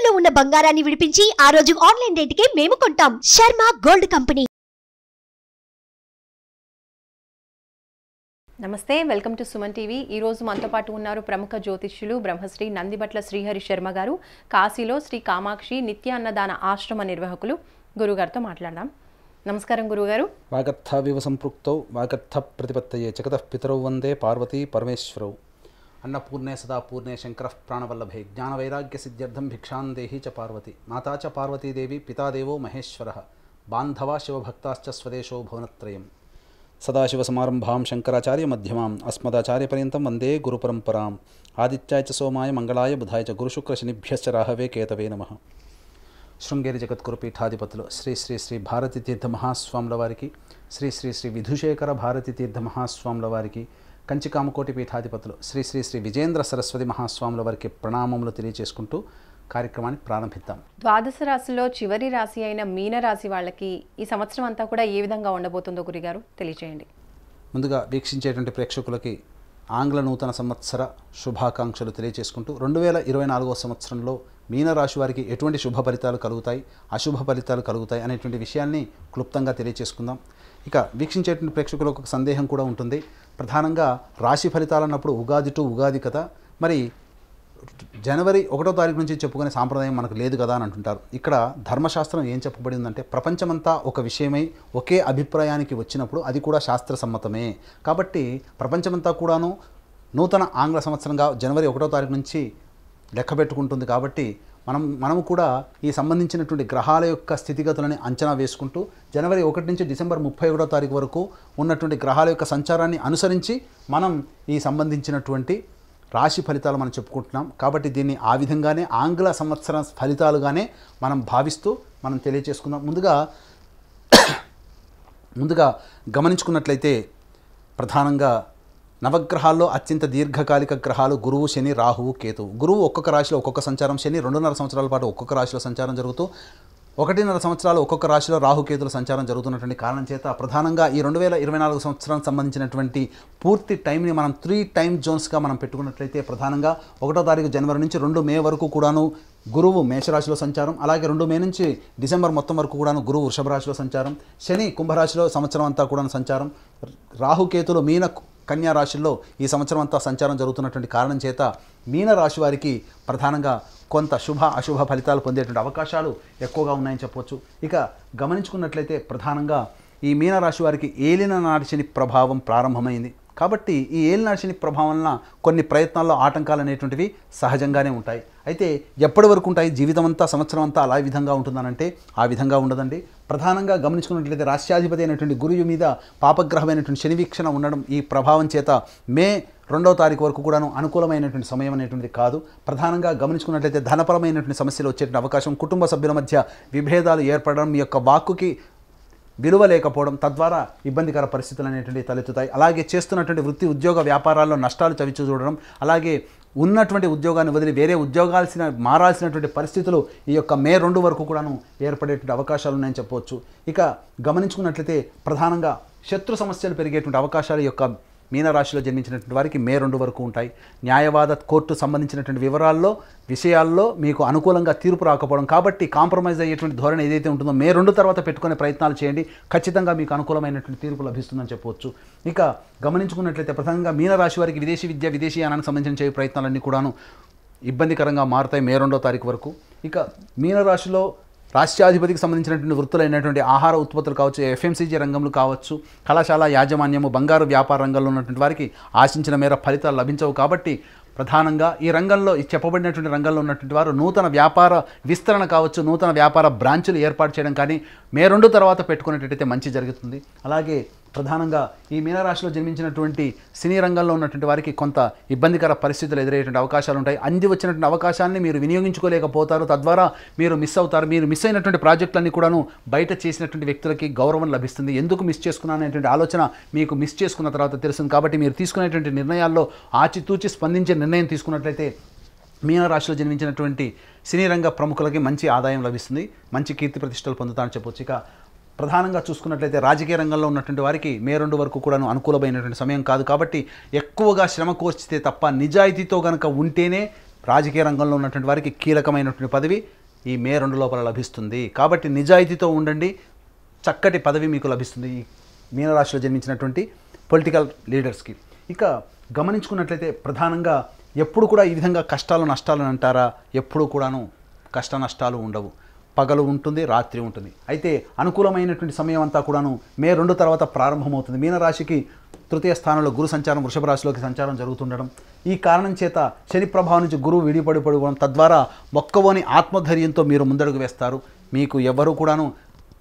తాకట్టులో ఉన్న బంగారాన్ని విడిపించి ఆ రోజు ఆన్లైన్ రేటుకే మేము కొంటాం. Sharma gold company. నమస్తే, వెల్కమ్ టు సుమన్ టీవీ. ఈ రోజు మనతో పాటు ఉన్నారు ప్రముఖ జ్యోతిష్యులు బ్రహ్మశ్రీ నందిబట్ల శ్రీహరి శర్మ గారు, కాశీలో శ్రీ కామాక్షి నిత్య అన్నదాన ఆశ్రమ నిర్వాహకులు. గురుగారితో మాట్లాడదాం. నమస్కారం గురుగారు. వాగర్థావివ సంపృక్తౌ వాగర్థ ప్రతిపత్తయే జగతః పితరౌ వందే పార్వతీ పరమేశ్వరౌ. అన్నపూర్ణే సదా పూర్ణే శంకరః ప్రాణవల్లభే జ్ఞానవైరాగ్య సిద్ధ్యర్థం భిక్షాం దేహి చ పార్వతి. మాతా చ పార్వతీదేవి పితాదేవో మహేశ్వరః బాంధవా శివభక్తాశ్చ స్వదేశో భువనత్రయం. సదాశివసమారంభాం శంకరాచార్య మధ్యమాం అస్మదాచార్యపర్యంతం వందే గురుపరంపరాం. ఆదిత్యాయ చ సోమాయ మంగళాయ బుధాయ చ గురుశుక్రశనిభ్యశ్చ రాహవే కేతవే నమః. శృంగేరి జగద్గురు పీఠాధిపతులు శ్రీ శ్రీ శ్రీ భారతీ తీర్థ మహాస్వాముల వారికి, శ్రీ శ్రీ శ్రీ విధుశేఖర భారతీ తీర్థ మహాస్వాముల వారికి, కంచి కామకోటి పీఠాధిపతులు శ్రీ శ్రీ శ్రీ విజేంద్ర సరస్వతి మహాస్వాముల వారికి ప్రణామములు తెలియజేసుకుంటూ కార్యక్రమాన్ని ప్రారంభిద్దాం. ద్వాదశ రాశిలో చివరి రాశి అయిన మీన రాశి వాళ్ళకి ఈ సంవత్సరం అంతా కూడా ఏ విధంగా ఉండబోతుందో గురుగారు తెలియజేయండి. ముందుగా వీక్షించేటువంటి ప్రేక్షకులకి ఆంగ్ల నూతన సంవత్సర శుభాకాంక్షలు తెలియజేసుకుంటూ 2024వ సంవత్సరంలో మీనరాశి వారికి ఎటువంటి శుభ ఫలితాలు కలుగుతాయి, అశుభ ఫలితాలు కలుగుతాయి అనేటువంటి విషయాన్ని క్లుప్తంగా తెలియజేసుకుందాం. ఇక వీక్షించేటువంటి ప్రేక్షకులకు ఒక సందేహం కూడా ఉంటుంది. ప్రధానంగా రాశి ఫలితాలు అన్నప్పుడు ఉగాది టు ఉగాది కదా, మరి జనవరి 1వ తారీఖు నుంచి చెప్పుకునే సాంప్రదాయం మనకు లేదు కదా అని అంటుంటారు. ఇక్కడ ధర్మశాస్త్రం ఏం చెప్పబడిందంటే ప్రపంచమంతా ఒక విషయమై ఒకే అభిప్రాయానికి వచ్చినప్పుడు అది కూడా శాస్త్ర సమ్మతమే. కాబట్టి ప్రపంచమంతా కూడాను నూతన ఆంగ్ల సంవత్సరంగా జనవరి 1వ తారీఖు నుంచి లెక్క పెట్టుకుంటుంది. కాబట్టి మనము కూడా ఈ సంబంధించినటువంటి గ్రహాల యొక్క స్థితిగతులని అంచనా వేసుకుంటూ జనవరి 1 నుంచి డిసెంబర్ 31వ తారీఖు వరకు ఉన్నటువంటి గ్రహాల యొక్క సంచారాన్ని అనుసరించి మనం ఈ సంబంధించినటువంటి రాశి ఫలితాలు మనం చెప్పుకుంటున్నాం. కాబట్టి దీన్ని ఆ విధంగానే ఆంగ్ల సంవత్సర ఫలితాలుగానే మనం భావిస్తూ మనం తెలియచేసుకుందాం. ముందుగా గమనించుకున్నట్లయితే ప్రధానంగా నవగ్రహాల్లో అత్యంత దీర్ఘకాలిక గ్రహాలు గురువు, శని, రాహువు, కేతువు. గురువు ఒక్కొక్క రాశిలో ఒక్కొక్క సంచారం, శని 2.5 సంవత్సరాల పాటు ఒక్కొక్క రాశిలో సంచారం జరుగుతూ 1.5 సంవత్సరాలు ఒక్కొక్క రాశిలో రాహుకేతుల సంచారం జరుగుతున్నటువంటి కారణం చేత ప్రధానంగా ఈ 2024 సంవత్సరానికి సంబంధించినటువంటి పూర్తి టైంని మనం 3 టైమ్ జోన్స్గా మనం పెట్టుకున్నట్లయితే ప్రధానంగా 1వ తారీఖు జనవరి నుంచి 2 మే వరకు కూడాను గురువు మేషరాశిలో సంచారం, అలాగే 2 మే నుంచి డిసెంబర్ మొత్తం వరకు కూడాను గురువు వృషభ రాశిలో సంచారం, శని కుంభరాశిలో సంవత్సరం అంతా కూడా సంచారం, రాహుకేతులు మీన కన్యా రాశుల్లో ఈ సంవత్సరం అంతా సంచారం జరుగుతున్నటువంటి కారణం చేత మీన రాశి వారికి ప్రధానంగా కొంత శుభ అశుభ ఫలితాలు పొందేటువంటి అవకాశాలు ఎక్కువగా ఉన్నాయని చెప్పవచ్చు. ఇక గమనించుకున్నట్లయితే ప్రధానంగా ఈ మీనరాశి వారికి ఏలినాటి శని ప్రభావం ప్రారంభమైంది. కాబట్టి ఈ ఏలినాటి శని ప్రభావం వలన కొన్ని ప్రయత్నాల్లో ఆటంకాలు అనేటువంటివి సహజంగానే ఉంటాయి. అయితే ఎప్పటి వరకు ఉంటాయి? జీవితం అంతా సంవత్సరం అంతా అలా విధంగా ఉంటుందనంటే ఆ విధంగా ఉండదండి. ప్రధానంగా గమనించుకున్నట్లయితే రాష్ట్రాధిపతి అయినటువంటి గురువు మీద పాపగ్రహమైనటువంటి శని వీక్షణ ఉండడం ఈ ప్రభావం చేత మే 2వ తారీఖు వరకు కూడాను అనుకూలమైనటువంటి సమయం అనేటువంటిది కాదు. ప్రధానంగా గమనించుకున్నట్లయితే ధనపరమైనటువంటి సమస్యలు వచ్చేటువంటి అవకాశం, కుటుంబ సభ్యుల మధ్య విభేదాలు ఏర్పడడం, మీ యొక్క వాక్కుకి విలువ లేకపోవడం, తద్వారా ఇబ్బందికర పరిస్థితులు అనేటువంటివి తలెత్తుతాయి. అలాగే చేస్తున్నటువంటి వృత్తి ఉద్యోగ వ్యాపారాల్లో నష్టాలు చవిచూ చూడడం, అలాగే ఉన్నటువంటి ఉద్యోగాన్ని వదిలి వేరే మారాల్సినటువంటి పరిస్థితులు ఈ యొక్క మే 2 వరకు కూడాను ఏర్పడేటువంటి అవకాశాలు ఉన్నాయని చెప్పవచ్చు. ఇక గమనించుకున్నట్లయితే ప్రధానంగా శత్రు సమస్యలు పెరిగేటువంటి అవకాశాలు ఈ యొక్క మీనరాశిలో జన్మించినటువంటి వారికి మే 2 వరకు ఉంటాయి. న్యాయవాద కోర్టు సంబంధించినటువంటి విషయాల్లో మీకు అనుకూలంగా తీర్పు రాకపోవడం, కాబట్టి కాంప్రమైజ్ అయ్యేటువంటి ధోరణి ఏదైతే ఉంటుందో మే 2 తర్వాత పెట్టుకునే ప్రయత్నాలు చేయండి, ఖచ్చితంగా మీకు అనుకూలమైనటువంటి తీర్పు లభిస్తుందని చెప్పవచ్చు. ఇక గమనించుకున్నట్లయితే ప్రధానంగా మీనరాశి వారికి విదేశీ విద్య, విదేశీయానానికి సంబంధించిన ప్రయత్నాలన్నీ కూడాను ఇబ్బందికరంగా మారుతాయి మే 2వ తారీఖు వరకు. ఇక మీనరాశిలో రాష్ట్రాధిపతికి సంబంధించినటువంటి వృత్తులైనటువంటి ఆహార ఉత్పత్తులు కావచ్చు, ఎఫ్ఎంసీజీ రంగంలో కావచ్చు, కళాశాల యాజమాన్యము, బంగారు వ్యాపార రంగంలో ఉన్నటువంటి వారికి ఆశించిన మేర ఫలితాలు లభించవు. కాబట్టి ప్రధానంగా ఈ రంగంలో చెప్పబడినటువంటి రంగంలో ఉన్నటువంటి వారు నూతన వ్యాపార విస్తరణ కావచ్చు, నూతన వ్యాపార బ్రాంచులు ఏర్పాటు చేయడం కానీ మే 2 తర్వాత పెట్టుకునేటట్టయితే మంచి జరుగుతుంది. అలాగే ప్రధానంగా ఈ మీనరాశిలో జన్మించినటువంటి సినీ రంగంలో ఉన్నటువంటి వారికి కొంత ఇబ్బందికర పరిస్థితులు ఎదురయ్యేటువంటి అవకాశాలు ఉంటాయి. అంది వచ్చినటువంటి అవకాశాన్ని మీరు వినియోగించుకోలేకపోతారు, తద్వారా మీరు మిస్ అవుతారు. మీరు మిస్ అయినటువంటి ప్రాజెక్టులన్నీ కూడాను బయట చేసినటువంటి వ్యక్తులకి గౌరవం లభిస్తుంది. ఎందుకు మిస్ చేసుకున్నాను అనేటువంటి ఆలోచన మీకు మిస్ చేసుకున్న తర్వాత తెలుస్తుంది. కాబట్టి మీరు తీసుకునేటువంటి నిర్ణయాల్లో ఆచితూచి స్పందించే నిర్ణయం తీసుకున్నట్లయితే మీనరాశిలో జన్మించినటువంటి సినీ రంగ ప్రముఖులకి మంచి ఆదాయం లభిస్తుంది, మంచి కీర్తి ప్రతిష్టలు పొందుతారని చెప్పొచ్చు. ఇక ప్రధానంగా చూసుకున్నట్లయితే రాజకీయ రంగంలో ఉన్నటువంటి వారికి మే 2 వరకు కూడాను అనుకూలమైనటువంటి సమయం కాదు. కాబట్టి ఎక్కువగా శ్రమ కోర్చితే తప్ప నిజాయితీతో కనుక ఉంటేనే రాజకీయ రంగంలో ఉన్నటువంటి వారికి కీలకమైనటువంటి పదవి ఈ మే 2 లోపల లభిస్తుంది. కాబట్టి నిజాయితీతో ఉండండి, చక్కటి పదవి మీకు లభిస్తుంది ఈ మీనరాశిలో జన్మించినటువంటి పొలిటికల్ లీడర్స్కి. ఇక గమనించుకున్నట్లయితే ప్రధానంగా ఎప్పుడు కూడా ఈ విధంగా కష్టాలు నష్టాలు అంటారా, ఎప్పుడు కూడాను కష్ట నష్టాలు ఉండవు. పగలు ఉంటుంది, రాత్రి ఉంటుంది. అయితే అనుకూలమైనటువంటి సమయం అంతా కూడాను మే 2 తర్వాత ప్రారంభమవుతుంది. మీనరాశికి తృతీయ స్థానంలో గురు సంచారం, వృషభ రాశిలోకి సంచారం జరుగుతుండడం, ఈ కారణం చేత శని ప్రభావం నుంచి గురువు విడిపడిపోవడం, తద్వారా మొక్కవోని ఆత్మధైర్యంతో మీరు ముందడుగు వేస్తారు. మీకు ఎవరు కూడాను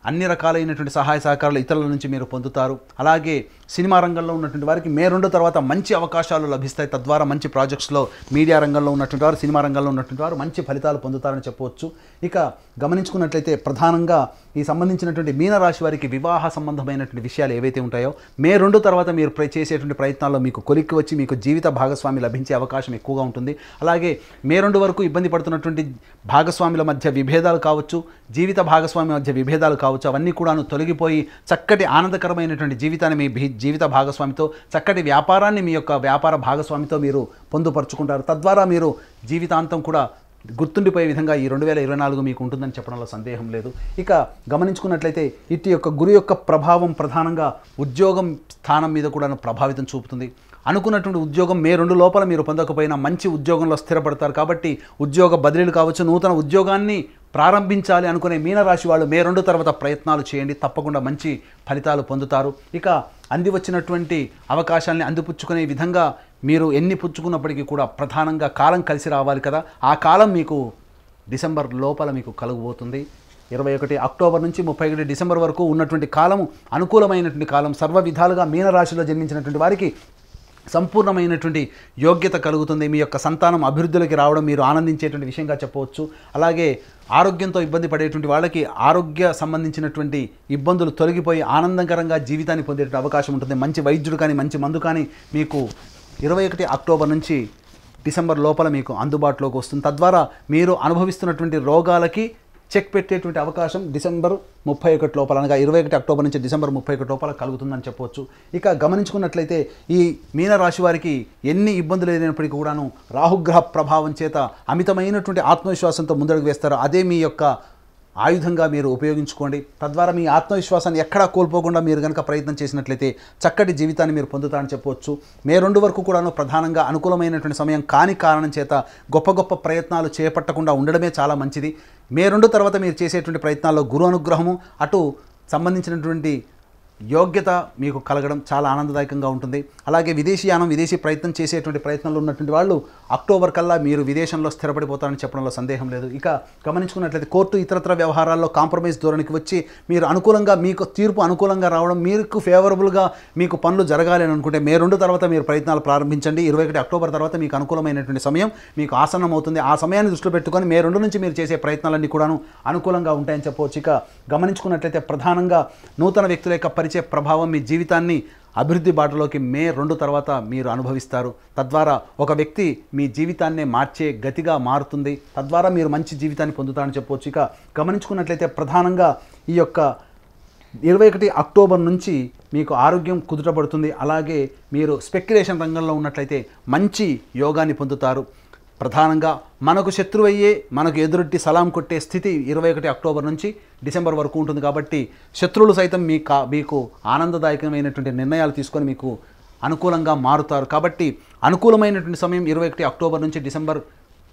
అన్ని రకాలైనటువంటి సహాయ సహకారాలు ఇతరుల నుంచి మీరు పొందుతారు. అలాగే సినిమా రంగంలో ఉన్నటువంటి వారికి మే 2 తర్వాత మంచి అవకాశాలు లభిస్తాయి. తద్వారా మంచి ప్రాజెక్ట్స్లో మీడియా రంగంలో ఉన్నటువంటి వారు, సినిమా రంగంలో ఉన్నటువంటి వారు మంచి ఫలితాలు పొందుతారని చెప్పవచ్చు. ఇక గమనించుకున్నట్లయితే ప్రధానంగా ఈ సంబంధించినటువంటి మీనరాశి వారికి వివాహ సంబంధమైనటువంటి విషయాలు ఏవైతే ఉంటాయో మే 2 తర్వాత మీరు చేసేటువంటి ప్రయత్నాల్లో మీకు కొలిక్కి వచ్చి మీకు జీవిత భాగస్వామి లభించే అవకాశం ఎక్కువగా ఉంటుంది. అలాగే మే 2 వరకు ఇబ్బంది పడుతున్నటువంటి భాగస్వాముల మధ్య విభేదాలు కావచ్చు, జీవిత భాగస్వామి మధ్య విభేదాలు కావచ్చు, అవన్నీ కూడాను తొలగిపోయి చక్కటి ఆనందకరమైనటువంటి జీవితాన్ని మీ జీవిత భాగస్వామితో, చక్కటి వ్యాపారాన్ని మీ యొక్క వ్యాపార భాగస్వామితో మీరు పొందుపరుచుకుంటారు. తద్వారా మీరు జీవితాంతం కూడా గుర్తుండిపోయే విధంగా ఈ 2024 మీకు ఉంటుందని చెప్పడంలో సందేహం లేదు. ఇక గమనించుకున్నట్లయితే ఇటు యొక్క గురు యొక్క ప్రభావం ప్రధానంగా ఉద్యోగం స్థానం మీద కూడా ప్రభావితం చూపుతుంది. అనుకున్నటువంటి ఉద్యోగం మే 2 లోపల మీరు పొందకపోయినా మంచి ఉద్యోగంలో స్థిరపడతారు. కాబట్టి ఉద్యోగ బదిలీలు కావచ్చు, నూతన ఉద్యోగాన్ని ప్రారంభించాలి అనుకునే మీనరాశి వాళ్ళు మే 2 తర్వాత ప్రయత్నాలు చేయండి, తప్పకుండా మంచి ఫలితాలు పొందుతారు. ఇక అంది వచ్చినటువంటి అవకాశాలని అందిపుచ్చుకునే విధంగా మీరు ఎన్ని పుచ్చుకున్నప్పటికీ కూడా ప్రధానంగా కాలం కలిసి రావాలి కదా, ఆ కాలం మీకు డిసెంబర్ లోపల మీకు కలుగుబోతుంది. 21 అక్టోబర్ నుంచి 31 డిసెంబర్ వరకు ఉన్నటువంటి కాలము అనుకూలమైనటువంటి కాలం. సర్వ విధాలుగా మీనరాశిలో జన్మించినటువంటి వారికి సంపూర్ణమైనటువంటి యోగ్యత కలుగుతుంది. మీ యొక్క సంతానం అభివృద్ధిలోకి రావడం మీరు ఆనందించేటువంటి విషయంగా చెప్పవచ్చు. అలాగే ఆరోగ్యంతో ఇబ్బంది పడేటువంటి వాళ్ళకి ఆరోగ్య సంబంధించినటువంటి ఇబ్బందులు తొలగిపోయి ఆనందకరంగా జీవితాన్ని పొందేటువంటి అవకాశం ఉంటుంది. మంచి వైద్యుడు కానీ మంచి మందు కానీ మీకు 21 అక్టోబర్ నుంచి డిసెంబర్ లోపల మీకు అందుబాటులోకి వస్తుంది. తద్వారా మీరు అనుభవిస్తున్నటువంటి రోగాలకి చెక్ పెట్టేటువంటి అవకాశం డిసెంబర్ 31 లోపల, అనగా 21 అక్టోబర్ నుంచి డిసెంబర్ 31 లోపల కలుగుతుందని చెప్పవచ్చు. ఇక గమనించుకున్నట్లయితే ఈ మీనరాశి వారికి ఎన్ని ఇబ్బందులు లేనప్పటికీ కూడాను రాహుగ్రహ ప్రభావం చేత అమితమైనటువంటి ఆత్మవిశ్వాసంతో ముందడుగు వేస్తారు. అదే మీ యొక్క ఆయుధంగా మీరు ఉపయోగించుకోండి. తద్వారా మీ ఆత్మవిశ్వాసాన్ని ఎక్కడా కోల్పోకుండా మీరు కనుక ప్రయత్నం చేసినట్లయితే చక్కటి జీవితాన్ని మీరు పొందుతారని చెప్పవచ్చు. మే 2 వరకు కూడాను ప్రధానంగా అనుకూలమైనటువంటి సమయం కాని కారణం చేత గొప్ప గొప్ప ప్రయత్నాలు చేపట్టకుండా ఉండడమే చాలా మంచిది. మే 2 తర్వాత మీరు చేసేటువంటి ప్రయత్నాల్లో గురు అనుగ్రహము, అటు సంబంధించినటువంటి యోగ్యత మీకు కలగడం చాలా ఆనందదాయకంగా ఉంటుంది. అలాగే విదేశీయానం, విదేశీ ప్రయత్నం చేసేటువంటి ప్రయత్నంలో ఉన్నటువంటి వాళ్ళు అక్టోబర్ కల్లా మీరు విదేశంలో స్థిరపడిపోతారని చెప్పడంలో సందేహం లేదు. ఇక గమనించుకున్నట్లయితే కోర్టు ఇతరత్ర వ్యవహారాల్లో కాంప్రమైజ్ ధోరణికి వచ్చి మీరు అనుకూలంగా, మీకు తీర్పు అనుకూలంగా రావడం, మీకు ఫేవరబుల్గా మీకు పనులు జరగాలి అని అనుకుంటే మే 2 తర్వాత మీరు ప్రయత్నాలు ప్రారంభించండి. 21 అక్టోబర్ తర్వాత మీకు అనుకూలమైనటువంటి సమయం మీకు ఆసన్నం అవుతుంది. ఆ సమయాన్ని దృష్టిలో పెట్టుకొని మే 2 నుంచి మీరు చేసే ప్రయత్నాలన్నీ కూడాను అనుకూలంగా ఉంటాయని చెప్పవచ్చు. ఇక గమనించుకున్నట్లయితే ప్రధానంగా నూతన వ్యక్తుల యొక్క పరిచయ ప్రభావం మీ జీవితాన్ని అభివృద్ధి బాటలోకి మే 2 తర్వాత మీరు అనుభవిస్తారు. తద్వారా ఒక వ్యక్తి మీ జీవితాన్నే మార్చే గతిగా మారుతుంది. తద్వారా మీరు మంచి జీవితాన్ని పొందుతారని చెప్పవచ్చు. ఇక గమనించుకున్నట్లయితే ప్రధానంగా ఈ యొక్క 21 అక్టోబర్ నుంచి మీకు ఆరోగ్యం కుదుటపడుతుంది. అలాగే మీరు స్పెక్యులేషన్ రంగంలో ఉన్నట్లయితే మంచి యోగాన్ని పొందుతారు. ప్రధానంగా మనకు శత్రువయ్యే మనకు ఎదురొట్టి సలాం కొట్టే స్థితి 21 అక్టోబర్ నుంచి డిసెంబర్ వరకు ఉంటుంది. కాబట్టి శత్రువులు సైతం మీకు ఆనందదాయకమైనటువంటి నిర్ణయాలు తీసుకొని మీకు అనుకూలంగా మారుతారు. కాబట్టి అనుకూలమైనటువంటి సమయం 21 అక్టోబర్ నుంచి డిసెంబర్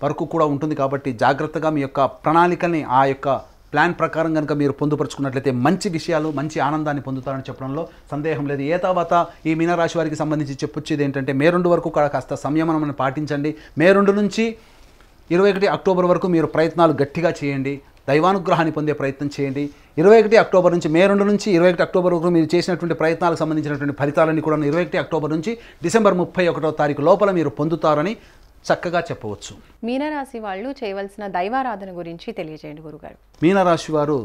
వరకు కూడా ఉంటుంది. కాబట్టి జాగ్రత్తగా మీ యొక్క ప్రణాళికల్ని, ఆ యొక్క ప్లాన్ ప్రకారం కనుక మీరు పొందుపరుచుకున్నట్లయితే మంచి విషయాలు, మంచి ఆనందాన్ని పొందుతారని చెప్పడంలో సందేహం లేదు. ఏ తర్వాత ఈ మీనరాశి వారికి సంబంధించి చెప్పొచ్చేది ఏంటంటే మే 2 వరకు కూడా కాస్త సంయమనం పాటించండి. మే 2 నుంచి 21 అక్టోబర్ వరకు మీరు ప్రయత్నాలు గట్టిగా చేయండి, దైవానుగ్రహాన్ని పొందే ప్రయత్నం చేయండి. 21 అక్టోబర్ నుంచి మే 2 నుంచి 21 అక్టోబర్ వరకు మీరు చేసినటువంటి ప్రయత్నాలకు సంబంధించినటువంటి ఫలితాలన్నీ కూడా 21 అక్టోబర్ నుంచి డిసెంబర్ 31వ తారీఖు లోపల మీరు పొందుతారని చక్కగా చెప్పవచ్చు. మీనరాశి వాళ్ళు చేయవలసిన దైవారాధన గురించి తెలియజేయండి గురుగారు. మీనరాశి వారు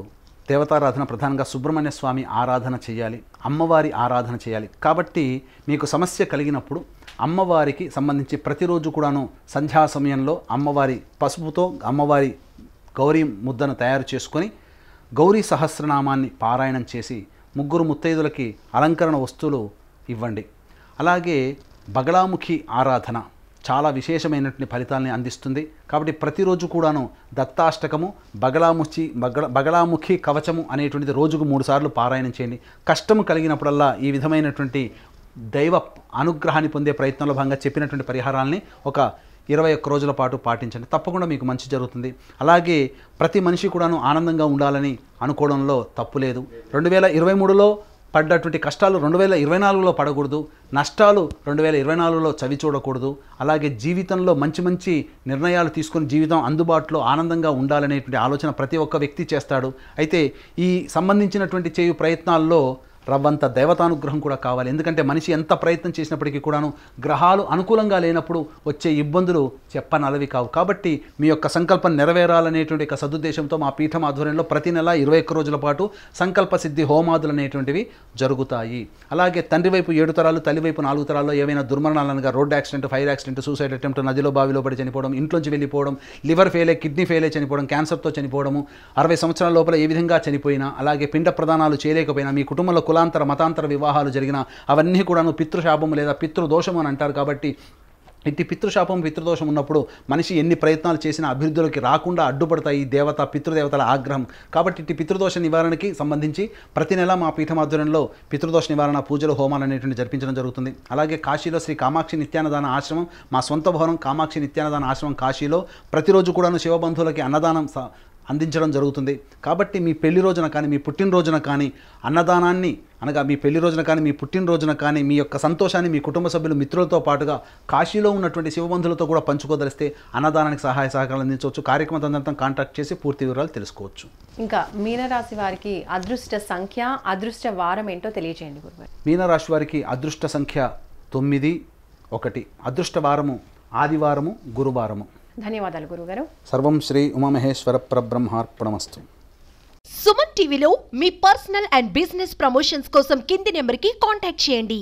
దేవతారాధన, ప్రధానంగా సుబ్రహ్మణ్య స్వామి ఆరాధన చేయాలి, అమ్మవారి ఆరాధన చేయాలి. కాబట్టి మీకు సమస్య కలిగినప్పుడు అమ్మవారికి సంబంధించి ప్రతిరోజు కూడాను సంధ్యా సమయంలో అమ్మవారి పసుపుతో అమ్మవారి గౌరీ ముద్దను తయారు చేసుకొని గౌరీ సహస్రనామాన్ని పారాయణం చేసి 3 ముత్తైదులకి అలంకరణ వస్తువులు ఇవ్వండి. అలాగే బగళాముఖి ఆరాధన, చాలా విశేషమైనటువంటి ఫలితాలని అందిస్తుంది. కాబట్టి ప్రతిరోజు కూడాను దత్తాష్టకము, బగళాముఖి కవచము అనేటువంటిది రోజుకు 3 సార్లు పారాయణం చేయండి. కష్టము కలిగినప్పుడల్లా ఈ విధమైనటువంటి దైవ అనుగ్రహాన్ని పొందే ప్రయత్నంలో భాగంగా చెప్పినటువంటి పరిహారాలని ఒక 21 రోజుల పాటు పాటించండి. తప్పకుండా మీకు మంచి జరుగుతుంది. అలాగే ప్రతి మనిషి కూడాను ఆనందంగా ఉండాలని అనుకోవడంలో తప్పు లేదు. 2023లో పడ్డటువంటి కష్టాలు 2024లో పడకూడదు, నష్టాలు 2024లో చవి చూడకూడదు. అలాగే జీవితంలో మంచి మంచి నిర్ణయాలు తీసుకొని జీవితం అందుబాటులో ఆనందంగా ఉండాలనేటువంటి ఆలోచన ప్రతి ఒక్క వ్యక్తి చేస్తాడు. అయితే ఈ సంబంధించినటువంటి చేయు ప్రయత్నాల్లో రవ్వంత దేవతానుగ్రహం కూడా కావాలి. ఎందుకంటే మనిషి ఎంత ప్రయత్నం చేసినప్పటికీ కూడాను గ్రహాలు అనుకూలంగా లేనప్పుడు వచ్చే ఇబ్బందులు చెప్పనలవి కావు. కాబట్టి మీ యొక్క సంకల్పం నెరవేరాలనేటువంటి ఒక సదుద్దేశంతో మా పీఠం ఆధ్వర్యంలో ప్రతి నెల 21 రోజుల పాటు సంకల్ప సిద్ధి హోమాదులు అనేటువంటివి జరుగుతాయి. అలాగే తండ్రి వైపు 7 తరాలు, తల్లి వైపు 4 తరాల్లో ఏవైనా దుర్మరణాలనగా road accident, fire accident, suicide attempt, నదిలో బావిలో పడి చనిపోవడం, ఇంట్లోంచి వెళ్ళిపోవడం, లివర్ ఫెయిలే, కిడ్నీ ఫెయిలే చనిపోవడం, క్యాన్సర్తో చనిపోవడము, 60 సంవత్సరాల లోపల ఏ విధంగా చనిపోయినా, అలాగే పిండ ప్రదానాలు చేయలేకపోయినా, మీ కుటుంబంలో కులాంతర మతాంతర వివాహాలు జరిగిన అవన్నీ కూడాను పితృశాపము లేదా పితృదోషము అని అంటారు. కాబట్టి ఇట్టి పితృశాపం పితృదోషం ఉన్నప్పుడు మనిషి ఎన్ని ప్రయత్నాలు చేసినా అభివృద్ధిలోకి రాకుండా అడ్డుపడతాయి దేవత పితృదేవతల ఆగ్రహం. కాబట్టి ఇట్టి పితృదోష నివారణకి సంబంధించి ప్రతి నెల మా పీఠం ఆధ్వర్యంలో పితృదోష నివారణ పూజలు హోమాలు అనేటువంటి జరిపించడం జరుగుతుంది. అలాగే కాశీలో శ్రీ కామాక్షి నిత్యాన్నదాన ఆశ్రమం, మా సొంత భవనం కామాక్షి నిత్యాన్నదాన ఆశ్రమం కాశీలో ప్రతిరోజు కూడాను శివబంధువులకి అన్నదానం అందించడం జరుగుతుంది. కాబట్టి మీ పెళ్లి రోజున కానీ మీ పుట్టినరోజున కానీ అన్నదానాన్ని అనగా మీ పెళ్లి రోజున కానీ మీ పుట్టినరోజున కానీ మీ యొక్క సంతోషాన్ని మీ కుటుంబ సభ్యులు మిత్రులతో పాటుగా కాశీలో ఉన్నటువంటి శివబంధులతో కూడా పంచుకోదలిస్తే అన్నదానానికి సహాయ సహకారాలు అందించవచ్చు. కార్యక్రమం తదనంతరం కాంటాక్ట్ చేసి పూర్తి వివరాలు తెలుసుకోవచ్చు. ఇంకా మీనరాశి వారికి అదృష్ట సంఖ్య, అదృష్ట వారం ఏంటో తెలియజేయండి గురుగారు. మీనరాశి వారికి అదృష్ట సంఖ్య 9, 1. అదృష్ట వారము ఆదివారము, గురువారము. ధన్యవాదాలు గురుగారు. సర్వం శ్రీ ఉమామహేశ్వర పరబ్రహ్మార్పణమస్తు. సుమన్ టీవీలో మీ పర్సనల్ అండ్ బిజినెస్ ప్రమోషన్స్ కోసం కింది నెంబర్కి కాంటాక్ట్ చేయండి.